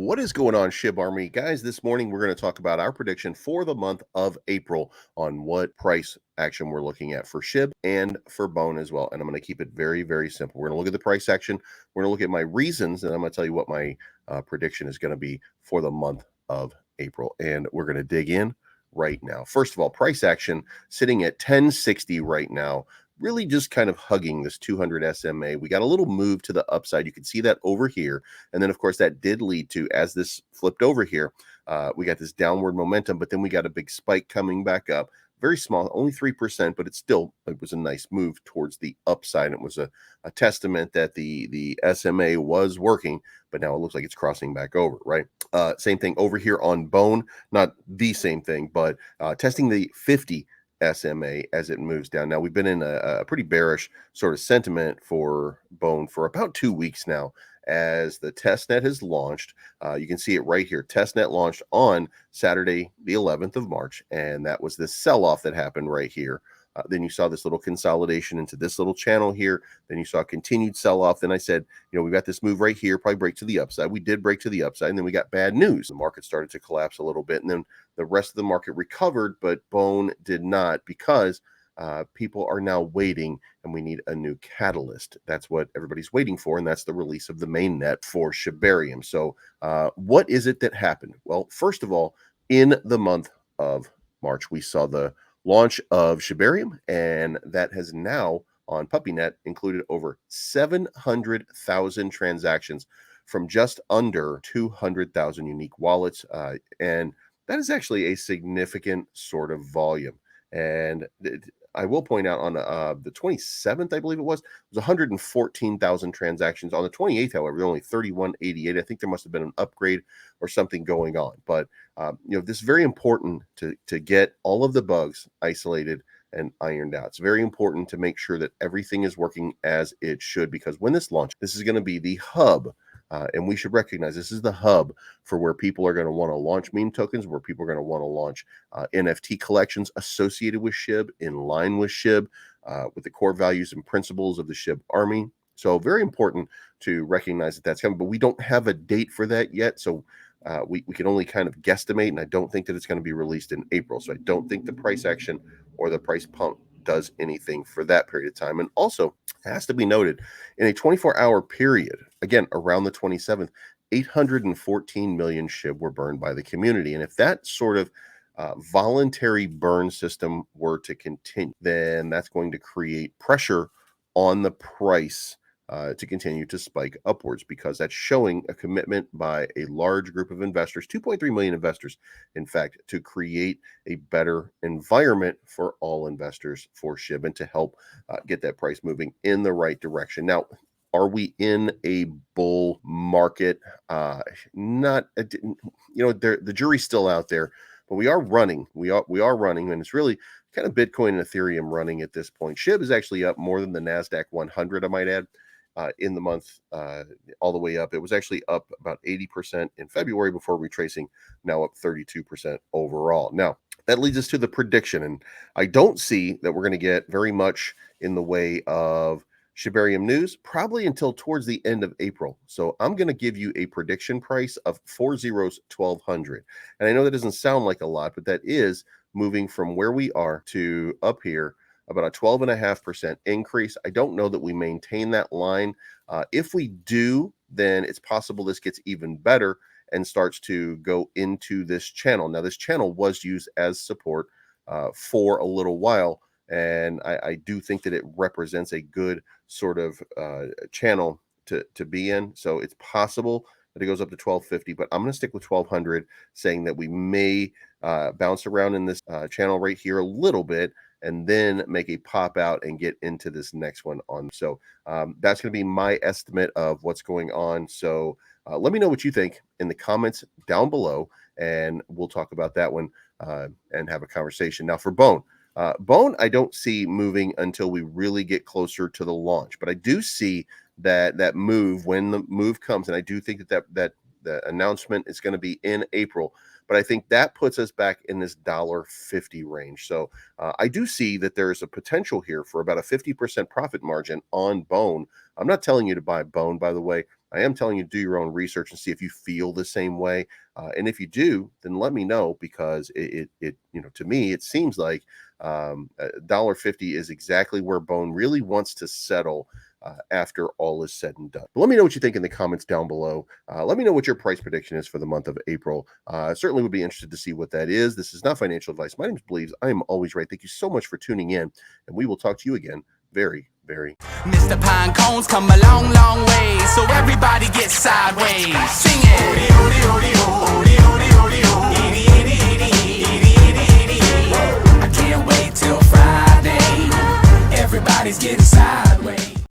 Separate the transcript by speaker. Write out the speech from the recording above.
Speaker 1: What is going on, Shib Army? Guys, this morning we're going to talk about our prediction for the month of April on what price action we're looking at for Shib and for Bone as well. And I'm going to keep it very, very simple. We're going to look at the price action. We're going to look at my reasons, and I'm going to tell you what my prediction is going to be for the month of April. And we're going to dig in right now. First of all, price action sitting at 1060 right now, really just kind of hugging this 200 SMA. We got a little move to the upside. You can see that over here. And then, of course, that did lead to, as this flipped over here, we got this downward momentum, but then we got a big spike coming back up. Very small, only 3%, but it was a nice move towards the upside. It was a testament that the SMA was working, but now it looks like it's crossing back over, right? Same thing over here on Bone, not the same thing, but testing the 50 SMA as it moves down. Now, we've been in a pretty bearish sort of sentiment for Bone for about 2 weeks now as the testnet has launched. You can see it right here. Testnet launched on Saturday, the 11th of March, and that was this sell-off that happened right here. Then you saw this little consolidation into this little channel here. Then you saw continued sell-off. Then I said, we got this move right here, probably break to the upside. We did break to the upside, and then we got bad news. The market started to collapse a little bit, and then the rest of the market recovered, but Bone did not because people are now waiting, and we need a new catalyst. That's what everybody's waiting for, and that's the release of the mainnet for Shibarium. So what is it that happened? Well, first of all, in the month of March, we saw the launch of Shibarium, and that has now on PuppyNet included over 700,000 transactions from just under 200,000 unique wallets, and that is actually a significant sort of volume. And I will point out on the 27th, I believe it was 114,000 transactions. On the 28th, however, only 3188. I think there must have been an upgrade or something going on. But this is very important to get all of the bugs isolated and ironed out. It's very important to make sure that everything is working as it should, because when this launches, this is going to be the hub. And we should recognize this is the hub for where people are going to want to launch meme tokens, where people are going to want to launch NFT collections associated with Shib, in line with Shib, with the core values and principles of the Shib army. So very important to recognize that that's coming, but we don't have a date for that yet. So we can only kind of guesstimate, and I don't think that it's going to be released in April. So I don't think the price action or the price pump does anything for that period of time. And also, it has to be noted, in a 24-hour period, again, around the 27th, 814 million Shib were burned by the community. And if that sort of voluntary burn system were to continue, then that's going to create pressure on the price to continue to spike upwards, because that's showing a commitment by a large group of investors, 2.3 million investors, in fact, to create a better environment for all investors for Shib and to help get that price moving in the right direction. Now, are we in a bull market? Not, the jury's still out there, but we are running. We are running, and it's really kind of Bitcoin and Ethereum running at this point. Shib is actually up more than the NASDAQ 100, I might add. In the month, all the way up. It was actually up about 80% in February before retracing, now up 32% overall. Now, that leads us to the prediction, and I don't see that we're going to get very much in the way of Shibarium news, probably until towards the end of April. So I'm going to give you a prediction price of 1200. And I know that doesn't sound like a lot, but that is moving from where we are to up here, about a 12.5% increase. I don't know that we maintain that line. If we do, then it's possible this gets even better and starts to go into this channel. Now, this channel was used as support for a little while, and I do think that it represents a good sort of channel to be in. So it's possible that it goes up to 1250, but I'm going to stick with 1200, saying that we may bounce around in this channel right here a little bit, and then make a pop out and get into this next one on. So that's going to be my estimate of what's going on. So let me know what you think in the comments down below, and we'll talk about that one and have a conversation. Now, for Bone, I don't see moving until we really get closer to the launch, but I do see that move when the move comes, and I do think that the announcement is going to be in April. but I think that puts us back in this $1.50 range. So I do see that there is a potential here for about a 50% profit margin on Bone. I'm not telling you to buy Bone, by the way. I am telling you to do your own research and see if you feel the same way. And if you do, then let me know, because to me, it seems like $1.50 is exactly where Bone really wants to settle after all is said and done. But let me know what you think in the comments down below. Let me know what your price prediction is for the month of April. Certainly would be interested to see what that is. This is not financial advice. My name is Bleeves. I am always right. Thank you so much for tuning in, and we will talk to you again very, very.
Speaker 2: Mr. Pine Cones come a long, long way, so everybody gets sideways.